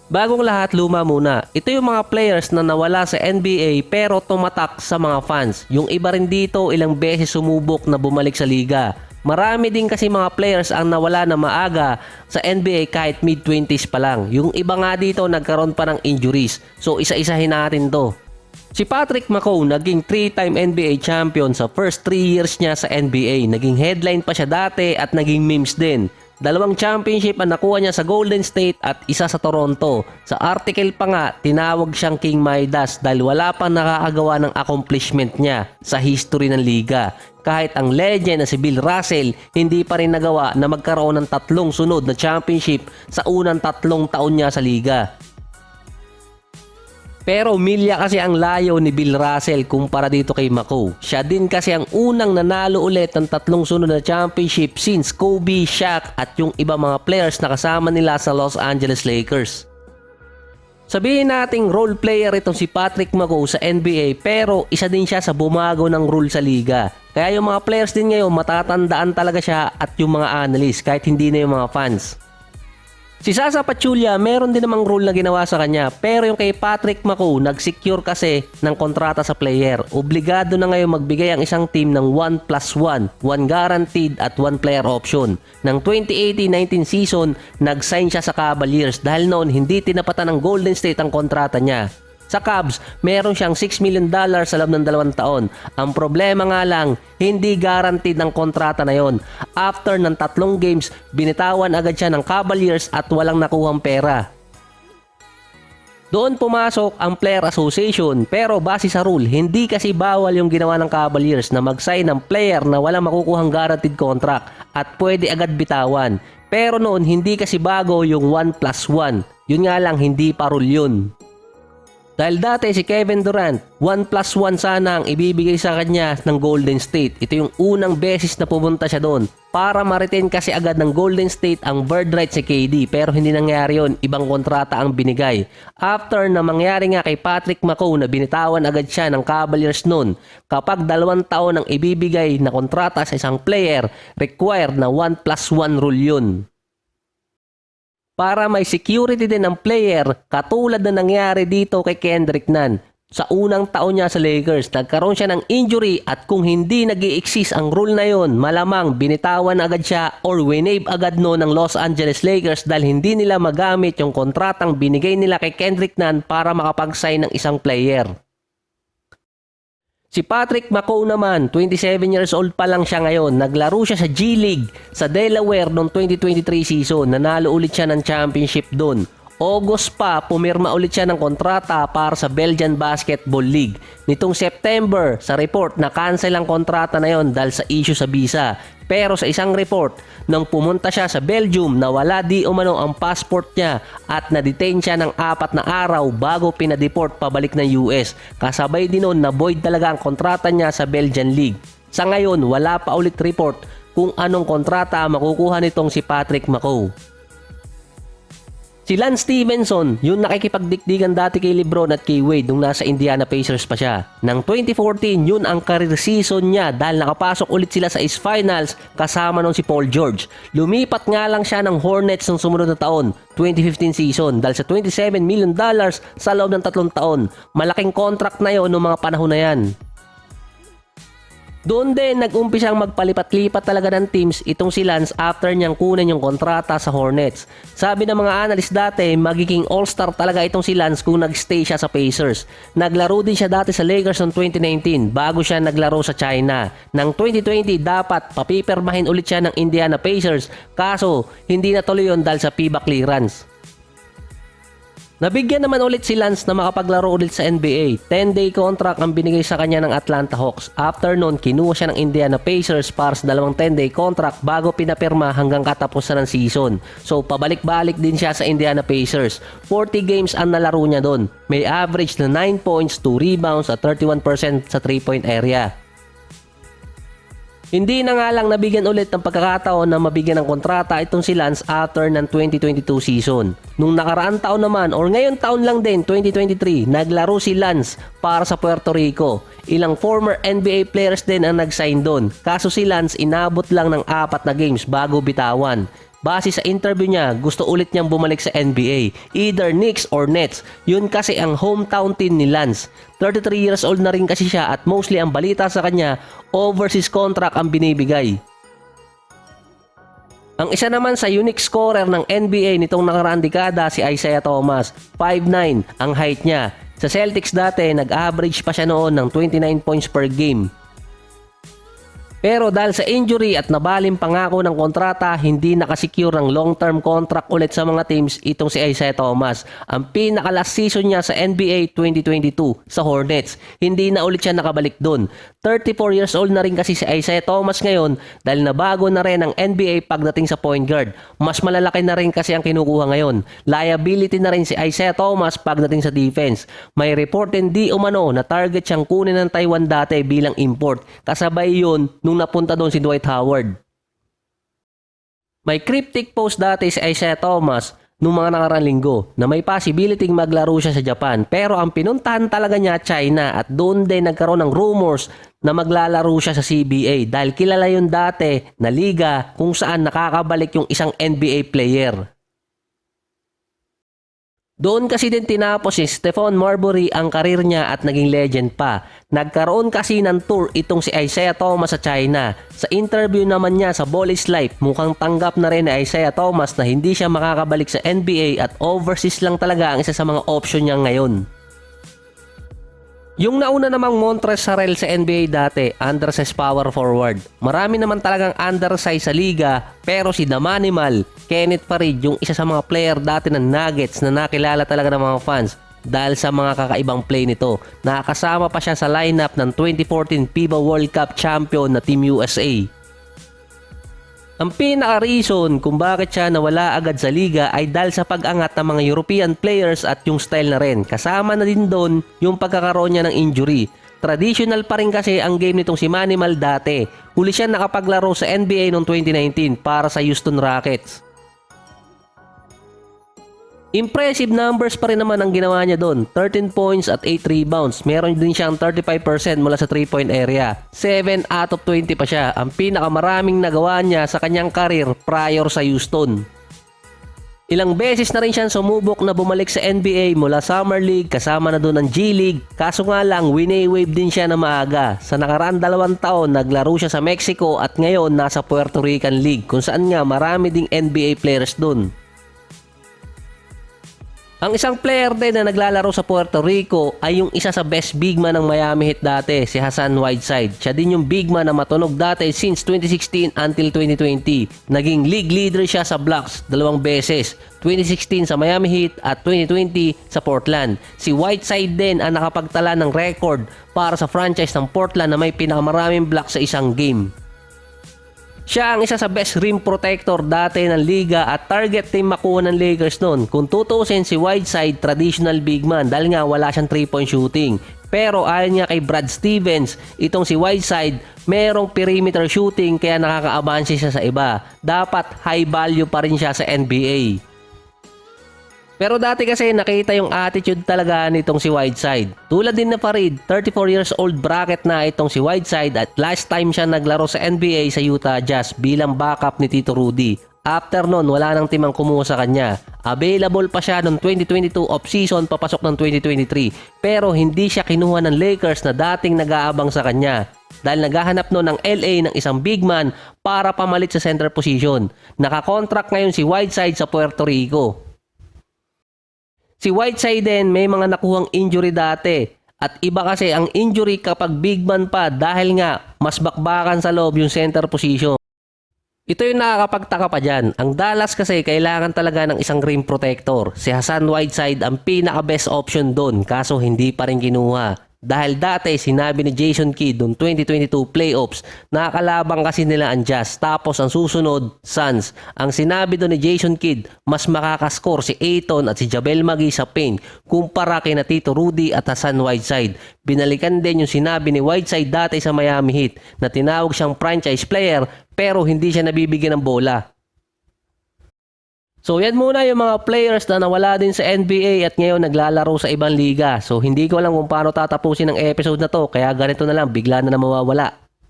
Bagong lahat, luma muna. Ito yung mga players na nawala sa NBA pero tumatak sa mga fans. Yung iba rin dito ilang beses sumubok na bumalik sa liga. Marami din kasi mga players ang nawala na maaga sa NBA kahit mid-20s pa lang. Yung iba nga dito nagkaroon pa ng injuries. So isa-isahin natin to. Si Patrick McCaw naging 3-time NBA champion sa first 3 years niya sa NBA. Naging headline pa siya dati at naging memes din. 2 championship ang nakuha niya sa Golden State at isa sa Toronto. Sa article pa nga, tinawag siyang King Midas dahil wala pang nakakagawa ng accomplishment niya sa history ng liga. Kahit ang legend na si Bill Russell, hindi pa rin nagawa na magkaroon ng 3 sunod na championship sa unang 3 taon niya sa liga. Pero milya kasi ang layo ni Bill Russell kumpara dito kay McCaw. Siya din kasi ang unang nanalo ulit ng 3 sunod na championship since Kobe, Shaq at yung iba mga players na kasama nila sa Los Angeles Lakers. Sabihin nating role player itong si Patrick McCaw sa NBA pero isa din siya sa bumago ng rule sa liga. Kaya yung mga players din ngayon matatandaan talaga siya at yung mga analyst kahit hindi na yung mga fans. Si Zaza Pachulia, meron din namang rule na ginawa sa kanya pero yung kay Patrick McCaw nag-secure kasi ng kontrata sa player. Obligado na ngayon magbigay ang isang team ng 1+1, 1 guaranteed at 1 player option. Ng 2018-19 season, nag-sign siya sa Cavaliers dahil noon hindi tinapatan ng Golden State ang kontrata niya. Sa Cavs, meron siyang $6 million sa loob ng 2 taon. Ang problema nga lang, hindi guaranteed ang kontrata na yon. After ng 3 games, binitawan agad siya ng Cavaliers at walang nakuhang pera. Doon pumasok ang Player Association pero base sa rule, hindi kasi bawal yung ginawa ng Cavaliers na mag-sign ng player na walang makukuhang guaranteed contract at pwede agad bitawan. Pero noon, hindi kasi bago yung 1+1. Yun nga lang, hindi pa rule yun. Dahil dati si Kevin Durant, 1+1 sana ang ibibigay sa kanya ng Golden State. Ito yung unang beses na pumunta siya doon para ma-retain kasi agad ng Golden State ang bird right si KD pero hindi nangyari yun, ibang kontrata ang binigay. After na mangyari nga kay Patrick McCaw na binitawan agad siya ng Cavaliers noon, kapag 2 taon ang ibibigay na kontrata sa isang player, required na 1+1 rule yun. Para may security din ng player katulad na nangyari dito kay Kendrick Nunn. Sa unang taon niya sa Lakers, nagkaroon siya ng injury at kung hindi nag-i-exist ang rule na yon, malamang binitawan agad siya or winave agad no ng Los Angeles Lakers dahil hindi nila magamit yung kontratang binigay nila kay Kendrick Nunn para makapag-sign ng isang player. Si Patrick McCaw naman, 27 years old pa lang siya ngayon. Naglaro siya sa G League sa Delaware noong 2023 season. Nanalo ulit siya ng championship doon. August pa, pumirma ulit siya ng kontrata para sa Belgian Basketball League. Nitong September, sa report na cancel ang kontrata na yon dahil sa issue sa visa. Pero sa isang report, nang pumunta siya sa Belgium, nawala di umano ang passport niya at na-detain siya ng 4 na araw bago pinadeport pabalik ng US. Kasabay din noon na void talaga ang kontrata niya sa Belgian League. Sa ngayon, wala pa ulit report kung anong kontrata makukuha nitong si Patrick McCaw. Si Lance Stephenson, yung nakikipagdikdikan dati kay LeBron at kay Wade nung nasa Indiana Pacers pa siya. Nang 2014, yun ang career season niya dahil nakapasok ulit sila sa East Finals kasama nung si Paul George. Lumipat nga lang siya ng Hornets ng sumunod na taon, 2015 season, dahil sa $27 million sa loob ng 3 taon. Malaking contract na yon noong mga panahon na yan. Doon din nag-umpisang magpalipat-lipat talaga ng teams itong si Lance after niyang kunin yung kontrata sa Hornets. Sabi ng mga analyst dati, magiging all-star talaga itong si Lance kung nag-stay siya sa Pacers. Naglaro din siya dati sa Lakers noong 2019 bago siya naglaro sa China. Nang 2020 dapat papipirmahin ulit siya ng Indiana Pacers kaso hindi natuloy yun dahil sa FIBA clearance. Nabigyan naman ulit si Lance na makapaglaro ulit sa NBA. 10-day contract ang binigay sa kanya ng Atlanta Hawks. After nun, kinuha siya ng Indiana Pacers para sa 2 10-day contract bago pinapirma hanggang katapusan ng season. So pabalik-balik din siya sa Indiana Pacers. 40 games ang nalaro niya doon. May average na 9 points, 2 rebounds at 31% sa 3-point area. Hindi na nga lang nabigyan ulit ng pagkakataon na mabigyan ng kontrata itong si Lance after ng 2022 season. Nung nakaraang taon naman or ngayon taon lang din 2023, naglaro si Lance para sa Puerto Rico. Ilang former NBA players din ang nag-sign doon. Kaso si Lance inabot lang ng 4 na games bago bitawan. Base sa interview niya, gusto ulit niyang bumalik sa NBA, either Knicks or Nets. Yun kasi ang hometown team ni Lance. 33 years old na rin kasi siya at mostly ang balita sa kanya, overseas contract ang binibigay. Ang isa naman sa unique scorer ng NBA nitong nakaraang dekada si Isaiah Thomas. 5'9" ang height niya. Sa Celtics dati, nag-average pa siya noon ng 29 points per game. Pero dahil sa injury at nabaling pangako ng kontrata, hindi nakasecure ng long-term contract ulit sa mga teams itong si Isaiah Thomas. Ang pinaka-last season niya sa NBA 2022 sa Hornets. Hindi na ulit siya nakabalik dun. 34 years old na rin kasi si Isaiah Thomas ngayon dahil nabago na rin ang NBA pagdating sa point guard. Mas malalaki na rin kasi ang kinukuha ngayon. Liability na rin si Isaiah Thomas pagdating sa defense. May report din di umano na target siyang kunin ng Taiwan dati bilang import. Kasabay yun nung napunta doon si Dwight Howard. May cryptic post dati si Isaiah Thomas nung mga nakaraang linggo na may possibility maglaro siya sa Japan, pero ang pinuntahan talaga niya China at doon din nagkaroon ng rumors na maglalaro siya sa CBA dahil kilala yun dati na liga kung saan nakakabalik yung isang NBA player. Doon kasi din tinapos si Stephon Marbury ang karir niya at naging legend pa. Nagkaroon kasi ng tour itong si Isaiah Thomas sa China. Sa interview naman niya sa Ball is Life, mukhang tanggap na rin ni Isaiah Thomas na hindi siya makakabalik sa NBA at overseas lang talaga ang isa sa mga option niya ngayon. Yung nauna namang Montrezl Harrell sa NBA dati, undersized power forward. Marami naman talagang undersized sa liga, pero si The Manimal, Kenneth Farid, yung isa sa mga player dati ng Nuggets na nakilala talaga ng mga fans dahil sa mga kakaibang play nito. Nakakasama pa siya sa lineup ng 2014 FIBA World Cup champion na Team USA. Ang pinaka-reason kung bakit siya nawala agad sa liga ay dahil sa pag-angat ng mga European players at yung style na rin. Kasama na din doon yung pagkakaroon niya ng injury. Traditional pa rin kasi ang game nitong si Manimal dati. Huli siya nakapaglaro sa NBA noong 2019 para sa Houston Rockets. Impressive numbers pa rin naman ang ginawa niya doon. 13 points at 8 rebounds. Meron din siyang 35% mula sa 3-point area. 7 out of 20 pa siya. Ang pinakamaraming nagawa niya sa kanyang karir prior sa Houston. Ilang beses na rin siyang sumubok na bumalik sa NBA mula Summer League, kasama na doon ang G League. Kaso nga lang, wini-wave din siya na maaga. Sa nakaraan 2 taon, naglaro siya sa Mexico at ngayon nasa Puerto Rican League kung saan nga marami ding NBA players doon. Ang isang player din na naglalaro sa Puerto Rico ay yung isa sa best big man ng Miami Heat dati, si Hassan Whiteside. Siya din yung big man na matunog dati since 2016 until 2020. Naging league leader siya sa blocks 2 beses, 2016 sa Miami Heat at 2020 sa Portland. Si Whiteside din ang nakapagtala ng record para sa franchise ng Portland na may pinakamaraming blocks sa isang game. Siya ang isa sa best rim protector dati ng liga at target team makuha ng Lakers noon. Kung tutusin si Whiteside, traditional big man dahil nga wala siyang 3-point shooting. Pero ayon nga kay Brad Stevens, itong si Whiteside merong perimeter shooting kaya nakaka-abansi siya sa iba. Dapat high value pa rin siya sa NBA. Pero dati kasi nakita yung attitude talaga nitong si Whiteside. Tulad din na Farid, 34 years old bracket na itong si Whiteside at last time siya naglaro sa NBA sa Utah Jazz bilang backup ni Tito Rudy. After nun, wala nang timang kumuha sa kanya. Available pa siya noong 2022 off-season papasok ng 2023. Pero hindi siya kinuha ng Lakers na dating nag-aabang sa kanya. Dahil naghahanap noon ng LA ng isang big man para pamalit sa center position. Nakakontract ngayon si Whiteside sa Puerto Rico. Si Whiteside din may mga nakuhang injury dati at iba kasi ang injury kapag big man pa dahil nga mas bakbakan sa loob yung center position. Ito yung nakakapagtaka pa dyan. Ang Dallas kasi kailangan talaga ng isang rim protector. Si Hassan Whiteside ang pinaka best option doon kaso hindi pa rin kinuha. Dahil dati sinabi ni Jason Kidd noong 2022 playoffs, nakakalabang kasi nila ang Jazz tapos ang susunod, Suns. Ang sinabi doon ni Jason Kidd, mas makakascore si Ayton at si Jabel Magee sa paint kumpara kina Tito Rudy at Hassan Whiteside. Binalikan din yung sinabi ni Whiteside dati sa Miami Heat na tinawag siyang franchise player pero hindi siya nabibigyan ng bola. So yan muna yung mga players na nawala din sa NBA at ngayon naglalaro sa ibang liga. So hindi ko alam kung paano tatapusin ang episode na to kaya ganito na lang, bigla na mawawala.